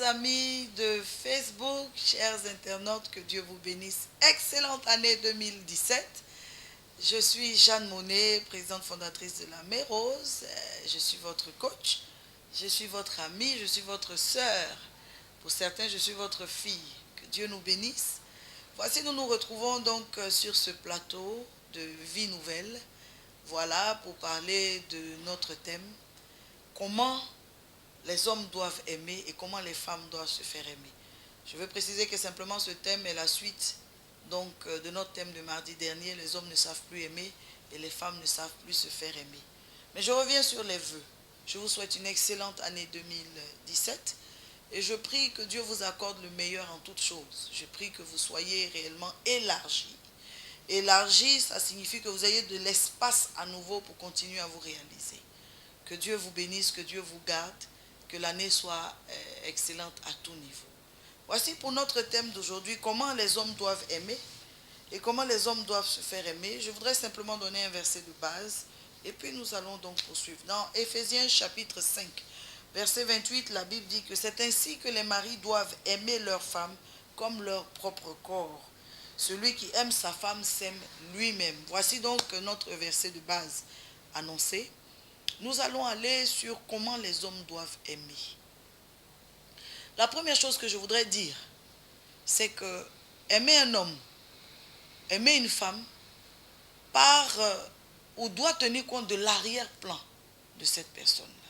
amis de Facebook, chers internautes, que Dieu vous bénisse. Excellente année 2017. Je suis Jeanne Monnet, présidente fondatrice de la Mère Rose. Je suis votre coach, je suis votre amie, je suis votre sœur. Pour certains, je suis votre fille. Que Dieu nous bénisse. Voici, nous nous retrouvons donc sur ce plateau de Vie Nouvelle. Voilà, pour parler de notre thème, comment les hommes doivent aimer et comment les femmes doivent se faire aimer. Je veux préciser que simplement ce thème est la suite donc, de notre thème de mardi dernier. Les hommes ne savent plus aimer et les femmes ne savent plus se faire aimer. Mais je reviens sur les vœux. Je vous souhaite une excellente année 2017 et je prie que Dieu vous accorde le meilleur en toutes choses. Je prie que vous soyez réellement élargis. Élargis, ça signifie que vous ayez de l'espace à nouveau pour continuer à vous réaliser. Que Dieu vous bénisse, que Dieu vous garde, que l'année soit excellente à tout niveau. Voici pour notre thème d'aujourd'hui, comment les hommes doivent aimer et comment les hommes doivent se faire aimer. Je voudrais simplement donner un verset de base et puis nous allons donc poursuivre. Dans Éphésiens chapitre 5, verset 28, la Bible dit que c'est ainsi que les maris doivent aimer leurs femmes comme leur propre corps. Celui qui aime sa femme s'aime lui-même. Voici donc notre verset de base annoncé. Nous allons aller sur comment les hommes doivent aimer. La première chose que je voudrais dire, c'est que aimer un homme, aimer une femme, ou doit tenir compte de l'arrière-plan de cette personne-là.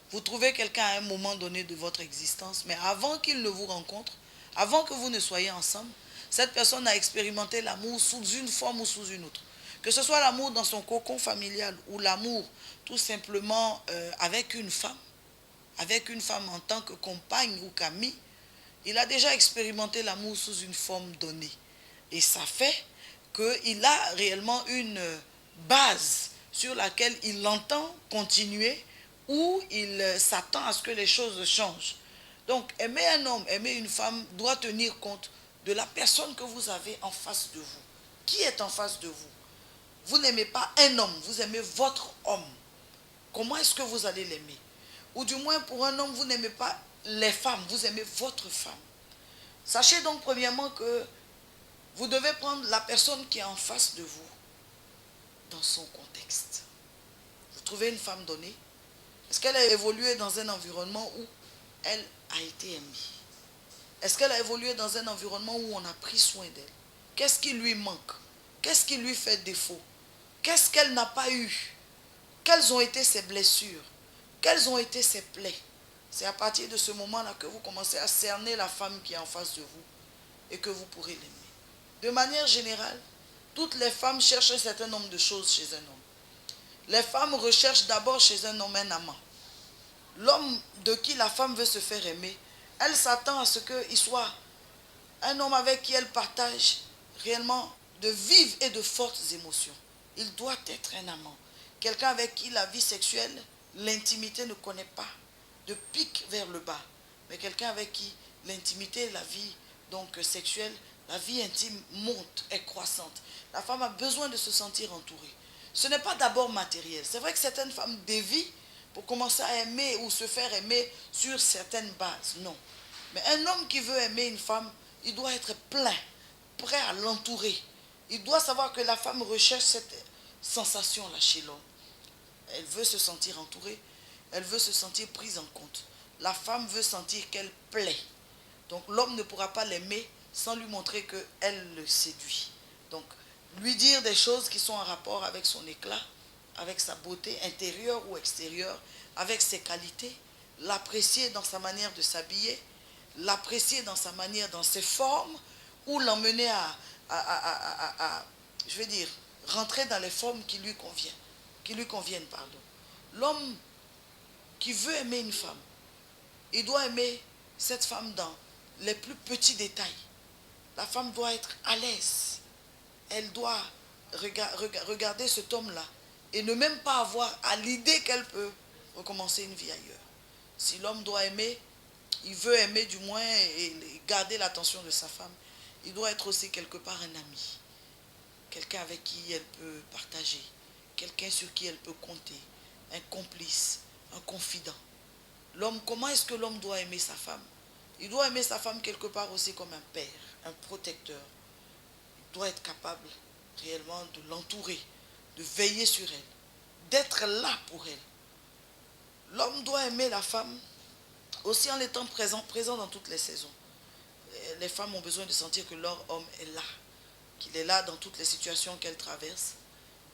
Vous trouvez quelqu'un à un moment donné de votre existence, mais avant qu'il ne vous rencontre, avant que vous ne soyez ensemble, cette personne a expérimenté l'amour sous une forme ou sous une autre. Que ce soit l'amour dans son cocon familial ou l'amour tout simplement avec une femme en tant que compagne ou qu'amie, il a déjà expérimenté l'amour sous une forme donnée. Et ça fait qu'il a réellement une base sur laquelle il entend continuer ou il s'attend à ce que les choses changent. Donc, aimer un homme, aimer une femme doit tenir compte de la personne que vous avez en face de vous. Qui est en face de vous? Vous n'aimez pas un homme, vous aimez votre homme. Comment est-ce que vous allez l'aimer? Ou du moins, pour un homme, vous n'aimez pas les femmes, vous aimez votre femme. Sachez donc premièrement que vous devez prendre la personne qui est en face de vous dans son contexte. Vous trouvez une femme donnée. Est-ce qu'elle a évolué dans un environnement où elle a été aimée? Est-ce qu'elle a évolué dans un environnement où on a pris soin d'elle? Qu'est-ce qui lui manque? Qu'est-ce qui lui fait défaut? Qu'est-ce qu'elle n'a pas eu? Quelles ont été ses blessures? Quelles ont été ses plaies? C'est à partir de ce moment-là que vous commencez à cerner la femme qui est en face de vous et que vous pourrez l'aimer. De manière générale, toutes les femmes cherchent un certain nombre de choses chez un homme. Les femmes recherchent d'abord chez un homme un amant. L'homme de qui la femme veut se faire aimer, elle s'attend à ce qu'il soit un homme avec qui elle partage réellement de vives et de fortes émotions. Il doit être un amant. Quelqu'un avec qui la vie sexuelle, l'intimité ne connaît pas de pic vers le bas. Mais quelqu'un avec qui l'intimité, la vie donc sexuelle, la vie intime monte, est croissante. La femme a besoin de se sentir entourée. Ce n'est pas d'abord matériel. C'est vrai que certaines femmes dévient pour commencer à aimer ou se faire aimer sur certaines bases. Non. Mais un homme qui veut aimer une femme, il doit être plein, prêt à l'entourer. Il doit savoir que la femme recherche cette sensation-là chez l'homme. Elle veut se sentir entourée, elle veut se sentir prise en compte. La femme veut sentir qu'elle plaît. Donc l'homme ne pourra pas l'aimer sans lui montrer qu'elle le séduit. Donc lui dire des choses qui sont en rapport avec son éclat, avec sa beauté intérieure ou extérieure, avec ses qualités, l'apprécier dans sa manière de s'habiller, l'apprécier dans sa manière, dans ses formes, ou l'emmener je veux dire, rentrer dans les formes qui lui conviennent, pardon. L'homme qui veut aimer une femme, il doit aimer cette femme dans les plus petits détails. La femme doit être à l'aise. Elle doit regarder cet homme-là et ne même pas avoir à l'idée qu'elle peut recommencer une vie ailleurs. Si l'homme doit aimer, il veut aimer du moins et garder l'attention de sa femme, il doit être aussi quelque part un ami. Quelqu'un avec qui elle peut partager, quelqu'un sur qui elle peut compter, un complice, un confident. L'homme, comment est-ce que l'homme doit aimer sa femme? Il doit aimer sa femme quelque part aussi comme un père, un protecteur. Il doit être capable réellement de l'entourer, de veiller sur elle, d'être là pour elle. L'homme doit aimer la femme aussi en étant présent dans toutes les saisons. Les femmes ont besoin de sentir que leur homme est là, qu'il est là dans toutes les situations qu'elles traversent.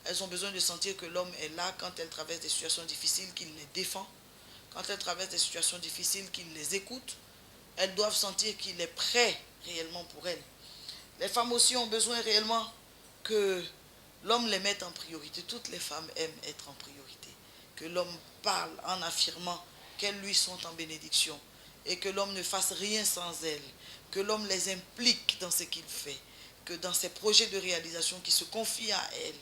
Elles ont besoin de sentir que l'homme est là quand elles traversent des situations difficiles, qu'il les défend. Quand elles traversent des situations difficiles, qu'il les écoute. Elles doivent sentir qu'il est prêt réellement pour elles. Les femmes aussi ont besoin réellement que l'homme les mette en priorité. Toutes les femmes aiment être en priorité. Que l'homme parle en affirmant qu'elles lui sont en bénédiction. Et que l'homme ne fasse rien sans elles. Que l'homme les implique dans ce qu'il fait. Que dans ses projets de réalisation, qu'il se confie à elles.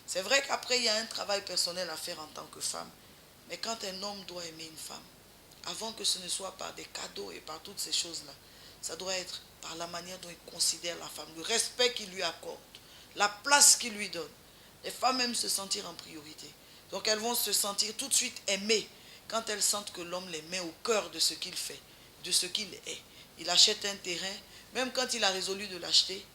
C'est vrai qu'après, il y a un travail personnel à faire en tant que femme. Mais quand un homme doit aimer une femme, avant que ce ne soit par des cadeaux et par toutes ces choses-là, ça doit être par la manière dont il considère la femme, le respect qu'il lui accorde, la place qu'il lui donne. Les femmes aiment se sentir en priorité. Donc elles vont se sentir tout de suite aimées quand elles sentent que l'homme les met au cœur de ce qu'il fait, de ce qu'il est. Il achète un terrain, même quand il a résolu de l'acheter,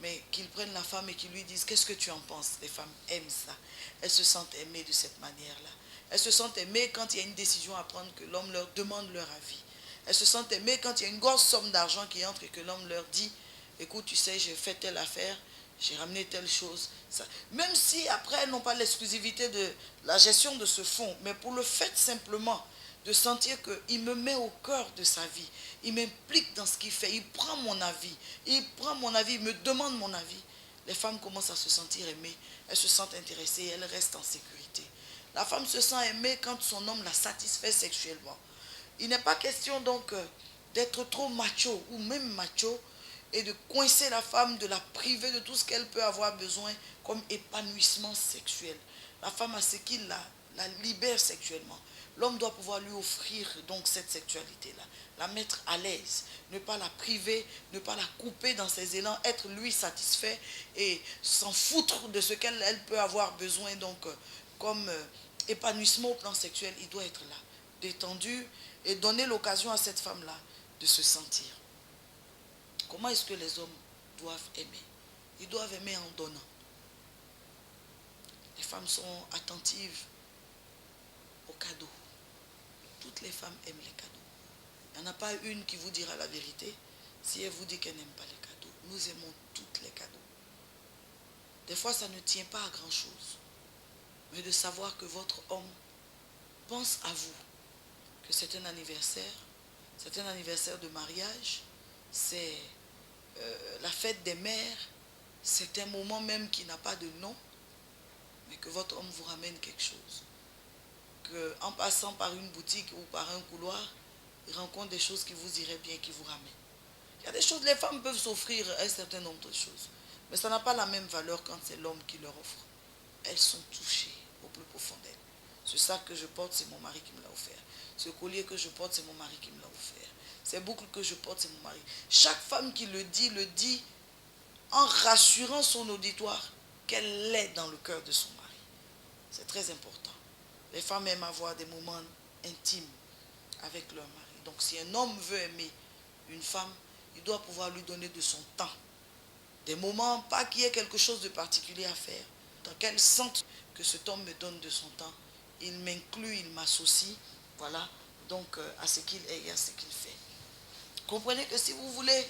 mais qu'ils prennent la femme et qu'ils lui disent « Qu'est-ce que tu en penses ?» Les femmes aiment ça. Elles se sentent aimées de cette manière-là. Elles se sentent aimées quand il y a une décision à prendre, que l'homme leur demande leur avis. Elles se sentent aimées quand il y a une grosse somme d'argent qui entre et que l'homme leur dit « Écoute, tu sais, j'ai fait telle affaire, j'ai ramené telle chose. » Même si après, elles n'ont pas l'exclusivité de la gestion de ce fonds, mais pour le fait simplement de sentir qu'il me met au cœur de sa vie, il m'implique dans ce qu'il fait, il prend mon avis, il me demande mon avis. Les femmes commencent à se sentir aimées, elles se sentent intéressées, elles restent en sécurité. La femme se sent aimée quand son homme la satisfait sexuellement. Il n'est pas question donc d'être trop macho ou même macho et de coincer la femme, de la priver de tout ce qu'elle peut avoir besoin comme épanouissement sexuel. La femme a ce qui la libère sexuellement. L'homme doit pouvoir lui offrir donc cette sexualité-là, la mettre à l'aise, ne pas la priver, ne pas la couper dans ses élans, être lui satisfait et s'en foutre de ce qu'elle peut avoir besoin donc comme épanouissement au plan sexuel. Il doit être là, détendu et donner l'occasion à cette femme-là de se sentir. Comment est-ce que les hommes doivent aimer? Ils doivent aimer en donnant. Les femmes sont attentives aux cadeaux. Toutes les femmes aiment les cadeaux. Il n'y en a pas une qui vous dira la vérité si elle vous dit qu'elle n'aime pas les cadeaux. Nous aimons toutes les cadeaux. Des fois, ça ne tient pas à grand-chose. Mais de savoir que votre homme pense à vous, que c'est un anniversaire de mariage, c'est la fête des mères, c'est un moment même qui n'a pas de nom, mais que votre homme vous ramène quelque chose. Qu'en passant par une boutique ou par un couloir, il rencontre des choses qui vous iraient bien, qui vous ramènent. Il y a des choses, les femmes peuvent s'offrir un certain nombre de choses, mais ça n'a pas la même valeur quand c'est l'homme qui leur offre. Elles sont touchées au plus profond d'elles. Ce sac que je porte, c'est mon mari qui me l'a offert. Ce collier que je porte, c'est mon mari qui me l'a offert. Ces boucles que je porte, c'est mon mari. Chaque femme qui le dit en rassurant son auditoire qu'elle l'est dans le cœur de son mari. C'est très important. Les femmes aiment avoir des moments intimes avec leur mari. Donc si un homme veut aimer une femme, il doit pouvoir lui donner de son temps. Des moments, pas qu'il y ait quelque chose de particulier à faire. Tant qu'elle sente que cet homme me donne de son temps, il m'inclut, il m'associe, voilà, donc à ce qu'il est et à ce qu'il fait. Comprenez que si vous voulez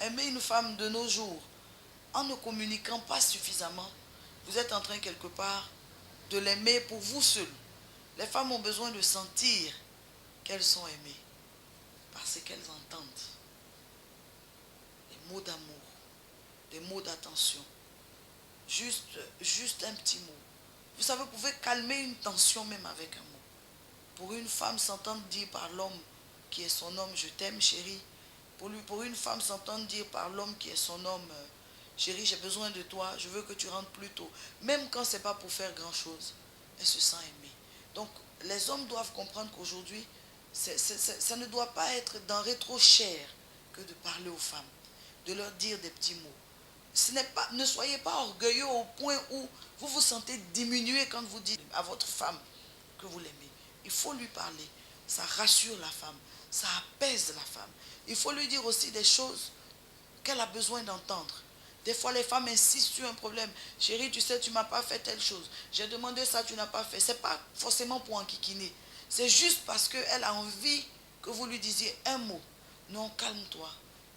aimer une femme de nos jours, en ne communiquant pas suffisamment, vous êtes en train quelque part de l'aimer pour vous seul. Les femmes ont besoin de sentir qu'elles sont aimées parce qu'elles entendent des mots d'amour, des mots d'attention, juste un petit mot. Vous savez, vous pouvez calmer une tension même avec un mot. Pour une femme s'entendre dire par l'homme qui est son homme, je t'aime chérie. Pour une femme s'entendre dire par l'homme qui est son homme, chérie, j'ai besoin de toi, je veux que tu rentres plus tôt. Même quand ce n'est pas pour faire grand chose, elle se sent aimée. Donc les hommes doivent comprendre qu'aujourd'hui, ça ne doit pas être denrée trop chère que de parler aux femmes, de leur dire des petits mots. Ne soyez pas orgueilleux au point où vous vous sentez diminué quand vous dites à votre femme que vous l'aimez. Il faut lui parler. Ça rassure la femme. Ça apaise la femme. Il faut lui dire aussi des choses qu'elle a besoin d'entendre. Des fois, les femmes insistent sur un problème. Chérie, tu sais, tu ne m'as pas fait telle chose. J'ai demandé ça, tu n'as pas fait. Ce n'est pas forcément pour enquiquiner. C'est juste parce qu'elle a envie que vous lui disiez un mot. Non, calme-toi.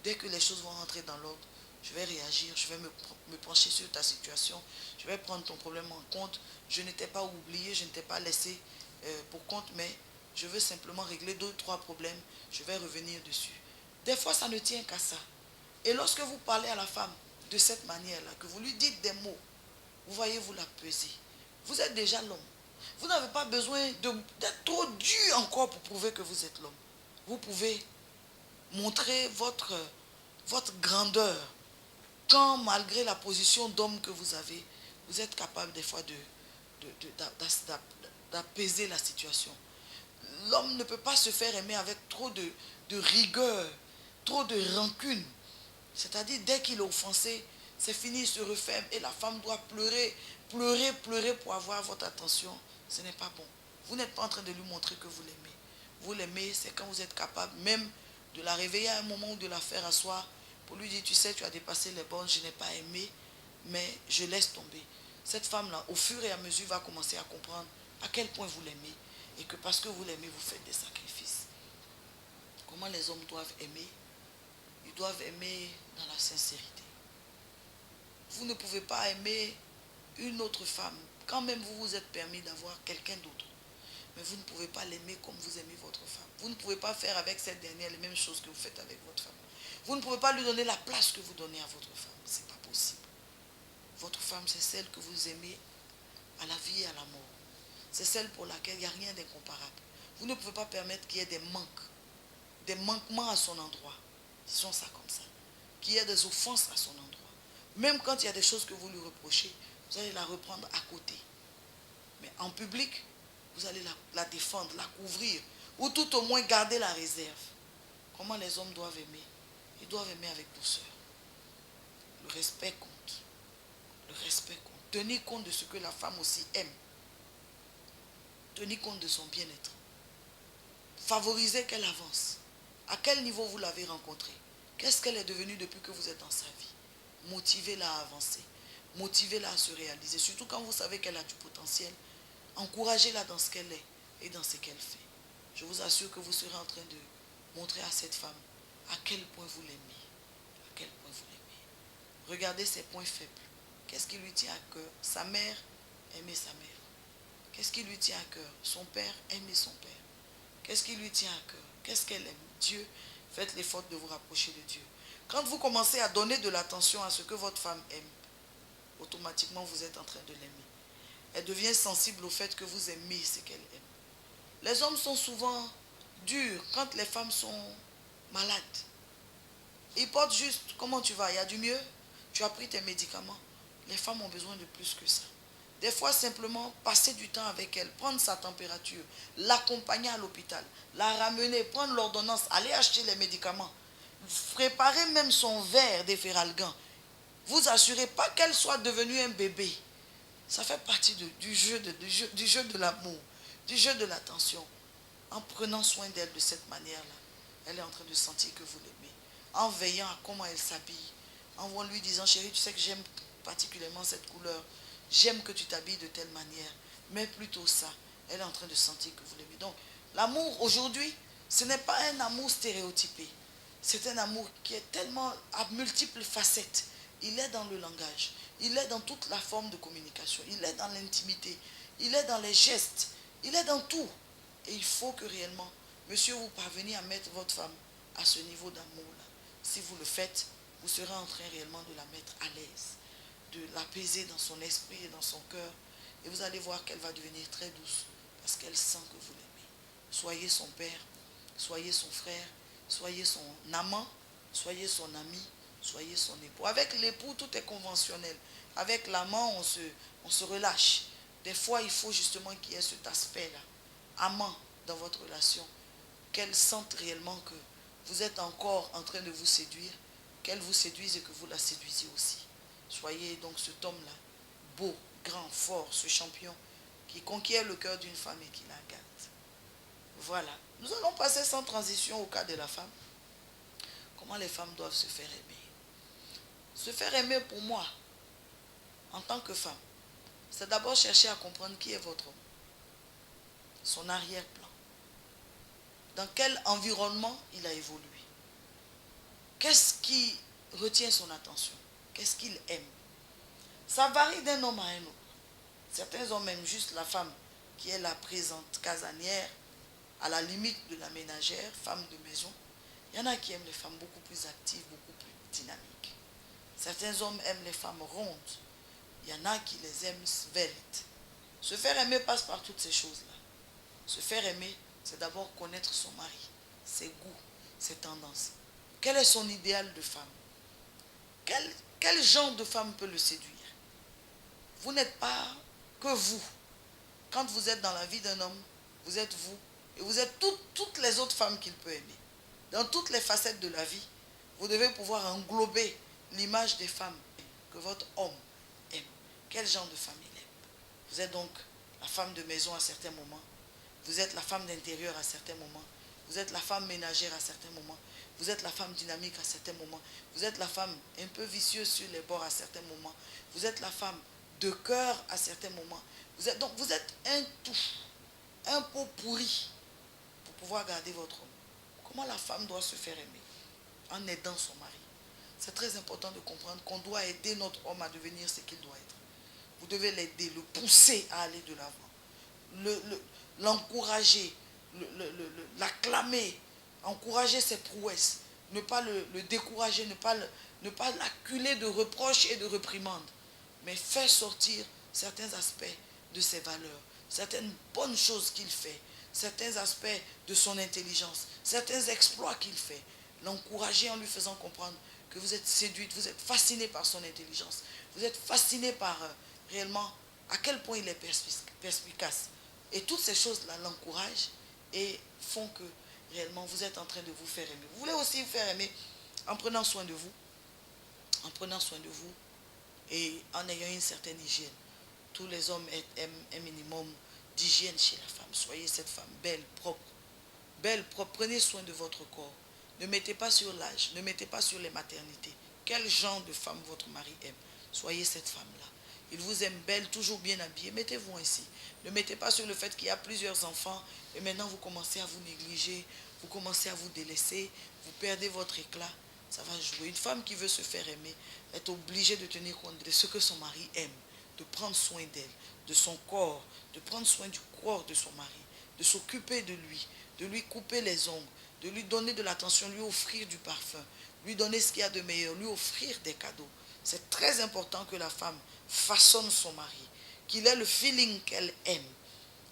Dès que les choses vont rentrer dans l'ordre, je vais réagir, je vais me pencher sur ta situation. Je vais prendre ton problème en compte. Je ne t'ai pas oublié, je ne t'ai pas laissé pour compte, mais je veux simplement régler 2 ou 3 problèmes. Je vais revenir dessus. Des fois, ça ne tient qu'à ça. Et lorsque vous parlez à la femme de cette manière-là, que vous lui dites des mots, vous voyez, vous la pesez. Vous êtes déjà l'homme. Vous n'avez pas besoin d'être trop dur encore pour prouver que vous êtes l'homme. Vous pouvez montrer votre grandeur quand, malgré la position d'homme que vous avez, vous êtes capable des fois d'apaiser la situation. L'homme ne peut pas se faire aimer avec trop de rigueur, trop de rancune. C'est-à-dire, dès qu'il est offensé, c'est fini, il se referme et la femme doit pleurer, pleurer, pleurer pour avoir votre attention. Ce n'est pas bon. Vous n'êtes pas en train de lui montrer que vous l'aimez. Vous l'aimez, c'est quand vous êtes capable même de la réveiller à un moment ou de la faire asseoir pour lui dire, tu sais, tu as dépassé les bornes, je n'ai pas aimé, mais je laisse tomber. Cette femme-là, au fur et à mesure, va commencer à comprendre à quel point vous l'aimez et que parce que vous l'aimez, vous faites des sacrifices. Comment les hommes doivent aimer? Ils doivent aimer dans la sincérité. Vous ne pouvez pas aimer une autre femme, quand même vous vous êtes permis d'avoir quelqu'un d'autre. Mais vous ne pouvez pas l'aimer comme vous aimez votre femme. Vous ne pouvez pas faire avec cette dernière les mêmes choses que vous faites avec votre femme. Vous ne pouvez pas lui donner la place que vous donnez à votre femme. Ce n'est pas possible. Votre femme, c'est celle que vous aimez à la vie et à la mort. C'est celle pour laquelle il n'y a rien d'incomparable. Vous ne pouvez pas permettre qu'il y ait des manquements à son endroit. Disons ça comme ça. Qu'il y ait des offenses à son endroit. Même quand il y a des choses que vous lui reprochez, vous allez la reprendre à côté. Mais en public, vous allez la défendre, la couvrir, ou tout au moins garder la réserve. Comment les hommes doivent aimer? Ils doivent aimer avec douceur. Le respect compte. Le respect compte. Tenir compte de ce que la femme aussi aime. Tenir compte de son bien-être. Favoriser qu'elle avance. À quel niveau vous l'avez rencontrée? Qu'est-ce qu'elle est devenue depuis que vous êtes dans sa vie? Motivez-la à avancer. Motivez-la à se réaliser. Surtout quand vous savez qu'elle a du potentiel. Encouragez-la dans ce qu'elle est et dans ce qu'elle fait. Je vous assure que vous serez en train de montrer à cette femme à quel point vous l'aimez. À quel point vous l'aimez. Regardez ses points faibles. Qu'est-ce qui lui tient à cœur? Sa mère, aimer sa mère. Qu'est-ce qui lui tient à cœur? Son père, aimer son père. Qu'est-ce qui lui tient à cœur? Qu'est-ce qu'elle aime? Dieu, faites l'effort de vous rapprocher de Dieu. Quand vous commencez à donner de l'attention à ce que votre femme aime, automatiquement vous êtes en train de l'aimer. Elle devient sensible au fait que vous aimez ce qu'elle aime. Les hommes sont souvent durs quand les femmes sont malades. Ils portent juste, comment tu vas? Il y a du mieux? Tu as pris tes médicaments? Les femmes ont besoin de plus que ça. Des fois, simplement, passer du temps avec elle, prendre sa température, l'accompagner à l'hôpital, la ramener, prendre l'ordonnance, aller acheter les médicaments, préparer même son verre d'efferalgan. Vous assurez pas qu'elle soit devenue un bébé. Ça fait partie du jeu de l'amour, du jeu de l'attention. En prenant soin d'elle de cette manière-là, elle est en train de sentir que vous l'aimez. En veillant à comment elle s'habille, en lui disant, chérie, tu sais que j'aime particulièrement cette couleur. J'aime que tu t'habilles de telle manière. Mais plutôt ça, elle est en train de sentir que vous l'aimez. Donc, l'amour aujourd'hui, ce n'est pas un amour stéréotypé. C'est un amour qui est tellement à multiples facettes. Il est dans le langage. Il est dans toute la forme de communication. Il est dans l'intimité. Il est dans les gestes. Il est dans tout. Et il faut que réellement, monsieur, vous parveniez à mettre votre femme à ce niveau d'amour-là. Si vous le faites, vous serez en train réellement de la mettre à l'aise, de l'apaiser dans son esprit et dans son cœur. Et vous allez voir qu'elle va devenir très douce parce qu'elle sent que vous l'aimez. Soyez son père, soyez son frère, soyez son amant, soyez son ami, soyez son époux. Avec l'époux, tout est conventionnel. Avec l'amant, on se relâche. Des fois, il faut justement qu'il y ait cet aspect-là. Amant dans votre relation, qu'elle sente réellement que vous êtes encore en train de vous séduire, qu'elle vous séduise et que vous la séduisez aussi. Soyez donc cet homme-là, beau, grand, fort, ce champion qui conquiert le cœur d'une femme et qui la garde. Voilà. Nous allons passer sans transition au cas de la femme. Comment les femmes doivent se faire aimer. Se faire aimer pour moi, en tant que femme, c'est d'abord chercher à comprendre qui est votre homme. Son arrière-plan. Dans quel environnement il a évolué. Qu'est-ce qui retient son attention? Qu'est-ce qu'il aime? Ça varie d'un homme à un autre. Certains hommes aiment juste la femme qui est la présente casanière, à la limite de la ménagère, femme de maison. Il y en a qui aiment les femmes beaucoup plus actives, beaucoup plus dynamiques. Certains hommes aiment les femmes rondes. Il y en a qui les aiment sveltes. Se faire aimer passe par toutes ces choses-là. Se faire aimer, c'est d'abord connaître son mari, ses goûts, ses tendances. Quel est son idéal de femme? Quel genre de femme peut le séduire? Vous n'êtes pas que vous. Quand vous êtes dans la vie d'un homme, vous êtes vous. Et vous êtes toutes les autres femmes qu'il peut aimer. Dans toutes les facettes de la vie, vous devez pouvoir englober l'image des femmes que votre homme aime. Quel genre de femme il aime? Vous êtes donc la femme de maison à certains moments. Vous êtes la femme d'intérieur à certains moments. Vous êtes la femme ménagère à certains moments. Vous êtes la femme dynamique à certains moments. Vous êtes la femme un peu vicieuse sur les bords à certains moments. Vous êtes la femme de cœur à certains moments. Donc vous êtes un tout, un pot pourri pour pouvoir garder votre homme. Comment la femme doit se faire aimer? En aidant son mari. C'est très important de comprendre qu'on doit aider notre homme à devenir ce qu'il doit être. Vous devez l'aider, le pousser à aller de l'avant. L'encourager, l'acclamer, encourager ses prouesses, ne pas le décourager, ne pas l'acculer de reproches et de réprimandes, mais faire sortir certains aspects de ses valeurs, certaines bonnes choses qu'il fait, certains aspects de son intelligence, certains exploits qu'il fait, l'encourager en lui faisant comprendre que vous êtes séduite, vous êtes fasciné par son intelligence, vous êtes fasciné par réellement à quel point il est perspicace. Et toutes ces choses-là l'encouragent et font que réellement vous êtes en train de vous faire aimer. Vous voulez aussi vous faire aimer en prenant soin de vous, et en ayant une certaine hygiène. Tous les hommes aiment un minimum d'hygiène chez la femme. Soyez cette femme belle, propre. Belle, propre. Prenez soin de votre corps. Ne mettez pas sur l'âge, ne mettez pas sur les maternités. Quel genre de femme votre mari aime? Soyez cette femme-là. Il vous aime belle, toujours bien habillée. Mettez-vous ainsi. Ne mettez pas sur le fait qu'il y a plusieurs enfants et maintenant vous commencez à vous négliger, vous commencez à vous délaisser, vous perdez votre éclat. Ça va jouer. Une femme qui veut se faire aimer est obligée de tenir compte de ce que son mari aime, de prendre soin d'elle, de son corps, de prendre soin du corps de son mari, de s'occuper de lui couper les ongles, de lui donner de l'attention, lui offrir du parfum, lui donner ce qu'il y a de meilleur, lui offrir des cadeaux. C'est très important que la femme façonne son mari, qu'il ait le feeling qu'elle aime,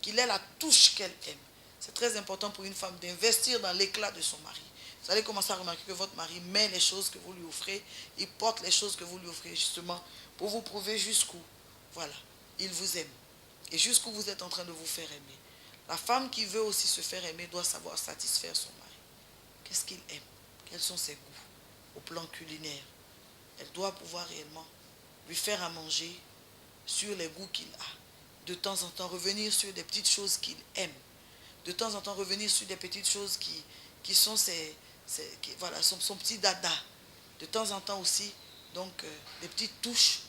qu'il ait la touche qu'elle aime. C'est très important pour une femme d'investir dans l'éclat de son mari. Vous allez commencer à remarquer que votre mari met les choses que vous lui offrez, il porte les choses que vous lui offrez justement pour vous prouver jusqu'où, voilà, il vous aime. Et jusqu'où vous êtes en train de vous faire aimer. La femme qui veut aussi se faire aimer doit savoir satisfaire son mari. Qu'est-ce qu'il aime? Quels sont ses goûts au plan culinaire? Elle doit pouvoir réellement lui faire à manger sur les goûts qu'il a. De temps en temps, revenir sur des petites choses qu'il aime. De temps en temps, revenir sur des petites choses qui sont voilà, son petit dada. De temps en temps aussi, donc, des petites touches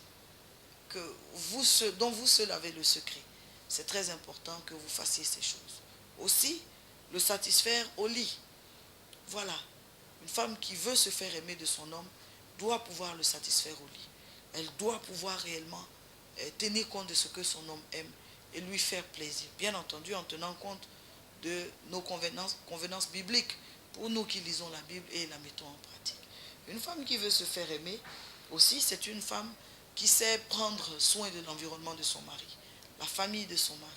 dont vous seul avez le secret. C'est très important que vous fassiez ces choses. Aussi, le satisfaire au lit. Voilà. Une femme qui veut se faire aimer de son homme doit pouvoir le satisfaire au lit. Elle doit pouvoir réellement tenir compte de ce que son homme aime et lui faire plaisir. Bien entendu, en tenant compte de nos convenances bibliques pour nous qui lisons la Bible et la mettons en pratique. Une femme qui veut se faire aimer aussi, c'est une femme qui sait prendre soin de l'environnement de son mari, la famille de son mari,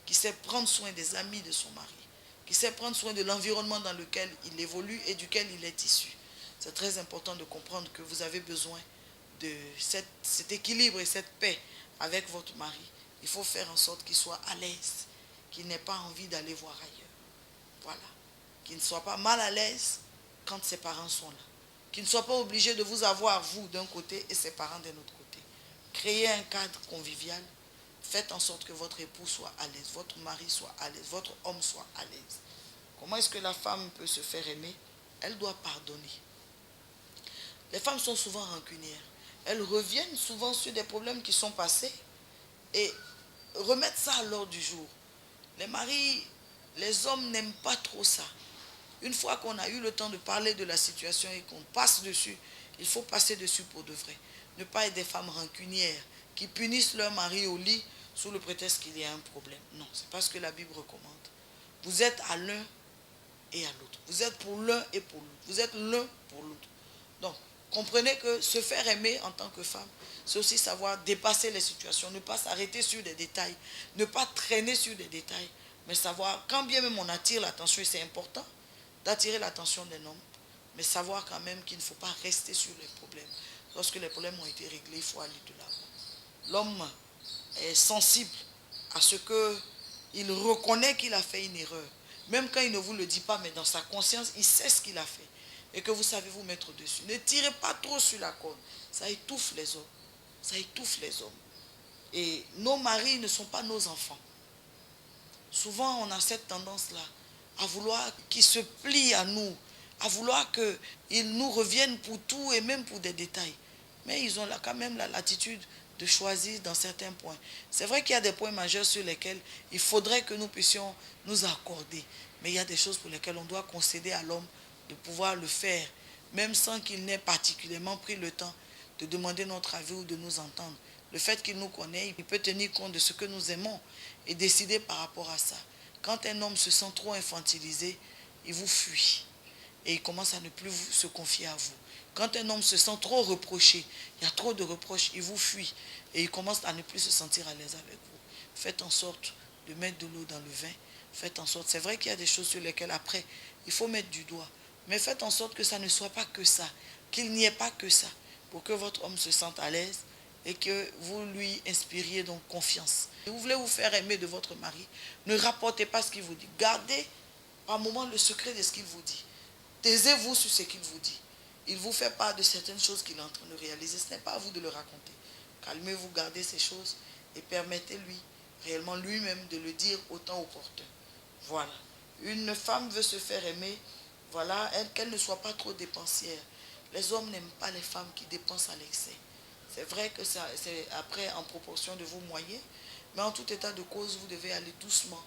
qui sait prendre soin des amis de son mari, qui sait prendre soin de l'environnement dans lequel il évolue et duquel il est issu. C'est très important de comprendre que vous avez besoin de cet équilibre et cette paix avec votre mari. Il faut faire en sorte qu'il soit à l'aise, qu'il n'ait pas envie d'aller voir ailleurs. Voilà. Qu'il ne soit pas mal à l'aise quand ses parents sont là. Qu'il ne soit pas obligé de vous avoir, vous, d'un côté et ses parents d'un autre côté. Créez un cadre convivial. Faites en sorte que votre époux soit à l'aise, votre mari soit à l'aise, votre homme soit à l'aise. Comment est-ce que la femme peut se faire aimer? Elle doit pardonner. Les femmes sont souvent rancunières. Elles reviennent souvent sur des problèmes qui sont passés et remettent ça à l'ordre du jour. Les maris, les hommes n'aiment pas trop ça. Une fois qu'on a eu le temps de parler de la situation et qu'on passe dessus, il faut passer dessus pour de vrai. Ne pas être des femmes rancunières qui punissent leur mari au lit sous le prétexte qu'il y a un problème. Non, c'est pas ce que la Bible recommande. Vous êtes à l'un et à l'autre. Vous êtes pour l'un et pour l'autre. Vous êtes l'un pour l'autre. Donc, comprenez que se faire aimer en tant que femme, c'est aussi savoir dépasser les situations, ne pas s'arrêter sur des détails, ne pas traîner sur des détails, mais savoir, quand bien même on attire l'attention, et c'est important d'attirer l'attention d'un homme, mais savoir quand même qu'il ne faut pas rester sur les problèmes. Lorsque les problèmes ont été réglés, il faut aller de l'avant. L'homme est sensible à ce qu'il reconnaît qu'il a fait une erreur. Même quand il ne vous le dit pas, mais dans sa conscience, il sait ce qu'il a fait. Et que vous savez vous mettre dessus. Ne tirez pas trop sur la corde. Ça étouffe les hommes. Ça étouffe les hommes. Et nos maris ne sont pas nos enfants. Souvent, on a cette tendance-là à vouloir qu'ils se plient à nous, à vouloir qu'ils nous reviennent pour tout et même pour des détails. Mais ils ont quand même la latitude de choisir dans certains points. C'est vrai qu'il y a des points majeurs sur lesquels il faudrait que nous puissions nous accorder. Mais il y a des choses pour lesquelles on doit concéder à l'homme de pouvoir le faire, même sans qu'il n'ait particulièrement pris le temps de demander notre avis ou de nous entendre. Le fait qu'il nous connaît, il peut tenir compte de ce que nous aimons et décider par rapport à ça. Quand un homme se sent trop infantilisé, il vous fuit et il commence à ne plus se confier à vous. Quand un homme se sent trop reproché, il y a trop de reproches, il vous fuit et il commence à ne plus se sentir à l'aise avec vous. Faites en sorte de mettre de l'eau dans le vin. Faites en sorte, c'est vrai qu'il y a des choses sur lesquelles après, il faut mettre du doigt. Mais faites en sorte que ça ne soit pas que ça, qu'il n'y ait pas que ça, pour que votre homme se sente à l'aise et que vous lui inspiriez donc confiance. Si vous voulez vous faire aimer de votre mari, ne rapportez pas ce qu'il vous dit. Gardez par moment le secret de ce qu'il vous dit. Taisez-vous sur ce qu'il vous dit. Il vous fait part de certaines choses qu'il est en train de réaliser. Ce n'est pas à vous de le raconter. Calmez-vous, gardez ces choses et permettez-lui réellement lui-même de le dire au temps opportun. Voilà. Une femme veut se faire aimer, voilà, qu'elle ne soit pas trop dépensière. Les hommes n'aiment pas les femmes qui dépensent à l'excès. C'est vrai que c'est après en proportion de vos moyens, mais en tout état de cause, vous devez aller doucement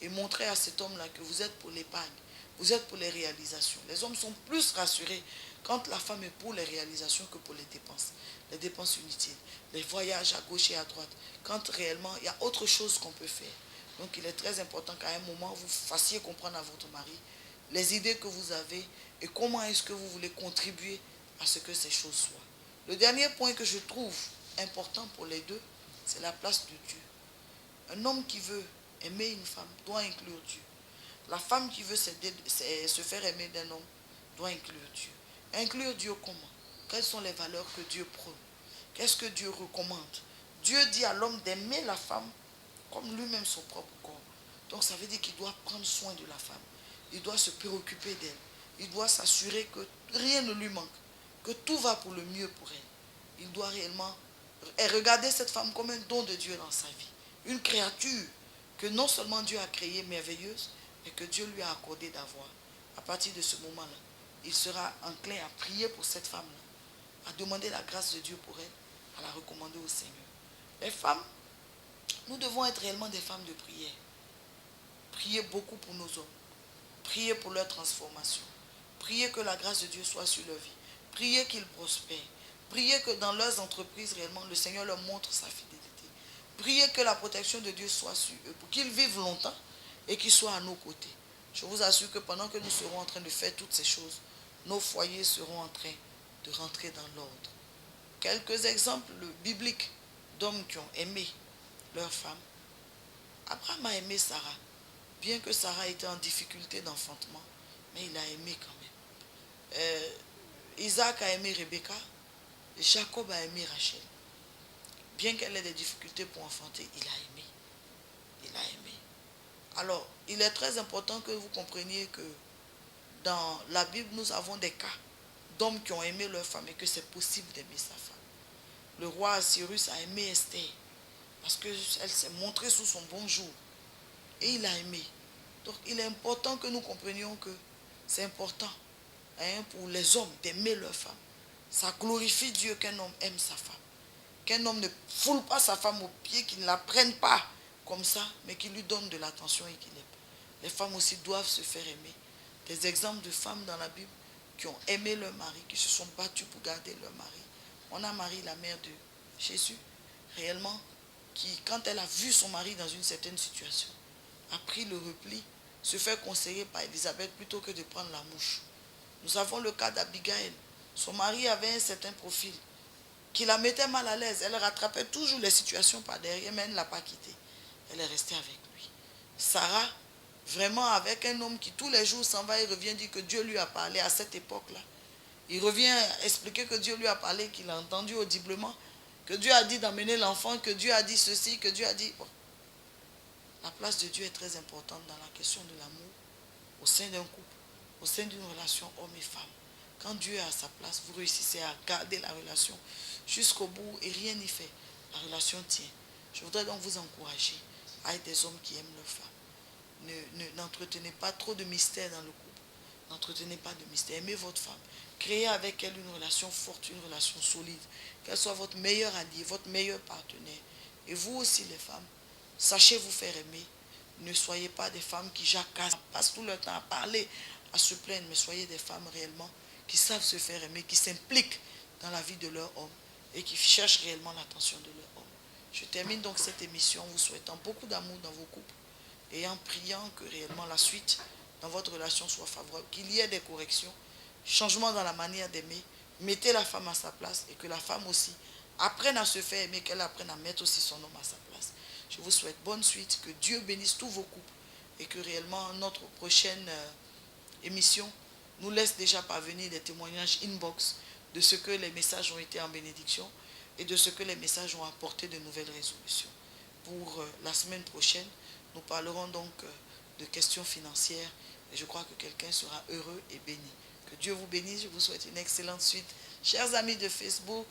et montrer à cet homme-là que vous êtes pour l'épargne, vous êtes pour les réalisations. Les hommes sont plus rassurés quand la femme est pour les réalisations que pour les dépenses inutiles, les voyages à gauche et à droite, quand réellement il y a autre chose qu'on peut faire. Donc il est très important qu'à un moment, vous fassiez comprendre à votre mari les idées que vous avez et comment est-ce que vous voulez contribuer à ce que ces choses soient. Le dernier point que je trouve important pour les deux, c'est la place de Dieu. Un homme qui veut aimer une femme doit inclure Dieu. La femme qui veut se faire aimer d'un homme doit inclure Dieu. Inclure Dieu comment? Quelles sont les valeurs que Dieu prône? Qu'est-ce que Dieu recommande? Dieu dit à l'homme d'aimer la femme comme lui-même son propre corps. Donc ça veut dire qu'il doit prendre soin de la femme. Il doit se préoccuper d'elle. Il doit s'assurer que rien ne lui manque, que tout va pour le mieux pour elle. Il doit réellement regarder cette femme comme un don de Dieu dans sa vie. Une créature que non seulement Dieu a créée merveilleuse, mais que Dieu lui a accordé d'avoir. À partir de ce moment-là, il sera enclin à prier pour cette femme-là, à demander la grâce de Dieu pour elle, à la recommander au Seigneur. Les femmes, nous devons être réellement des femmes de prière. Prier beaucoup pour nos hommes. Priez pour leur transformation. Priez que la grâce de Dieu soit sur leur vie. Priez qu'ils prospèrent. Priez que dans leurs entreprises, réellement, le Seigneur leur montre sa fidélité. Priez que la protection de Dieu soit sur eux, pour qu'ils vivent longtemps et qu'ils soient à nos côtés. Je vous assure que pendant que nous serons en train de faire toutes ces choses, nos foyers seront en train de rentrer dans l'ordre. Quelques exemples bibliques d'hommes qui ont aimé leur femme. Abraham a aimé Sarah. Bien que Sarah était en difficulté d'enfantement, mais il a aimé quand même. Isaac a aimé Rebecca, Jacob a aimé Rachel. Bien qu'elle ait des difficultés pour enfanter, il a aimé. Il a aimé. Alors, il est très important que vous compreniez que dans la Bible, nous avons des cas d'hommes qui ont aimé leur femme et que c'est possible d'aimer sa femme. Le roi Assyrus a aimé Esther parce qu'elle s'est montrée sous son bon jour et il a aimé. Donc il est important que nous comprenions que c'est important, hein, pour les hommes d'aimer leur femme. Ça glorifie Dieu qu'un homme aime sa femme. Qu'un homme ne foule pas sa femme aux pieds, qu'il ne la prenne pas comme ça, mais qu'il lui donne de l'attention et qu'il l'aime. Les femmes aussi doivent se faire aimer. Des exemples de femmes dans la Bible qui ont aimé leur mari, qui se sont battues pour garder leur mari. On a Marie, la mère de Jésus, réellement, qui, quand elle a vu son mari dans une certaine situation, a pris le repli, se fait conseiller par Élisabeth plutôt que de prendre la mouche. Nous avons le cas d'Abigail. Son mari avait un certain profil qui la mettait mal à l'aise. Elle rattrapait toujours les situations par derrière, mais elle ne l'a pas quitté. Elle est restée avec lui. Sarah, vraiment avec un homme qui tous les jours s'en va et revient dire que Dieu lui a parlé à cette époque-là. Il revient expliquer que Dieu lui a parlé, qu'il a entendu audiblement, que Dieu a dit d'amener l'enfant, que Dieu a dit ceci, que Dieu a dit... Bon. La place de Dieu est très importante dans la question de l'amour au sein d'un couple, au sein d'une relation homme et femme. Quand Dieu est à sa place, vous réussissez à garder la relation jusqu'au bout et rien n'y fait. La relation tient. Je voudrais donc vous encourager à être des hommes qui aiment leur femme. N'entretenez pas trop de mystère dans le couple. N'entretenez pas de mystère. Aimez votre femme. Créez avec elle une relation forte, une relation solide. Qu'elle soit votre meilleur allié, votre meilleur partenaire. Et vous aussi les femmes, sachez vous faire aimer. Ne soyez pas des femmes qui jacassent, passent tout leur temps à parler, à se plaindre, mais soyez des femmes réellement qui savent se faire aimer, qui s'impliquent dans la vie de leur homme et qui cherchent réellement l'attention de leur homme. Je termine donc cette émission en vous souhaitant beaucoup d'amour dans vos couples et en priant que réellement la suite dans votre relation soit favorable, qu'il y ait des corrections, changements dans la manière d'aimer, mettez la femme à sa place et que la femme aussi apprenne à se faire aimer, qu'elle apprenne à mettre aussi son homme à sa place. Je vous souhaite bonne suite, que Dieu bénisse tous vos couples et que réellement notre prochaine émission nous laisse déjà parvenir des témoignages inbox de ce que les messages ont été en bénédiction et de ce que les messages ont apporté de nouvelles résolutions. Pour la semaine prochaine, nous parlerons donc de questions financières et je crois que quelqu'un sera heureux et béni. Que Dieu vous bénisse, je vous souhaite une excellente suite. Chers amis de Facebook,